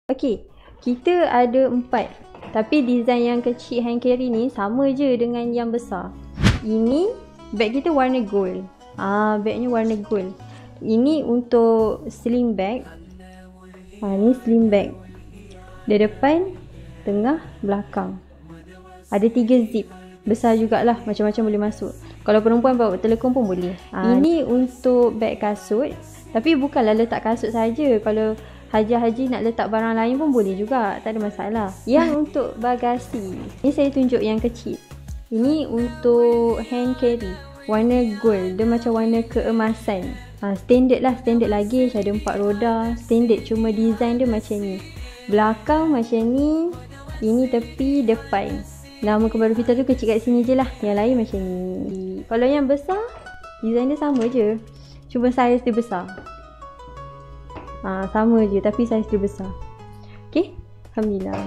Okey, kita ada 4. Tapi design yang kecil hand carry ni sama je dengan yang besar. Ini bag kita warna gold. Bagnya warna gold. Ini untuk sling bag. Ni sling bag. Dari depan, tengah, belakang. Ada 3 zip. Besar jugalah, macam-macam boleh masuk. Kalau perempuan bawa telekong pun boleh. Ini untuk bag kasut. Tapi bukanlah letak kasut saja. Kalau haji-haji nak letak barang lain pun boleh juga, tak ada masalah. Yang untuk bagasi, ni saya tunjuk yang kecil. Ini untuk hand carry, warna gold. Dia macam warna keemasan. Standard lah, standard lagi. Ada 4 roda, standard. Cuma design dia macam ni. Belakang macam ni. Ini tepi, depan. Nama kembar kita tu kecil kat sini je lah. Yang lain macam ni. Kalau yang besar, design dia sama je. Cuma saiz dia besar. Sama je tapi saiz dia besar. Okey, alhamdulillah.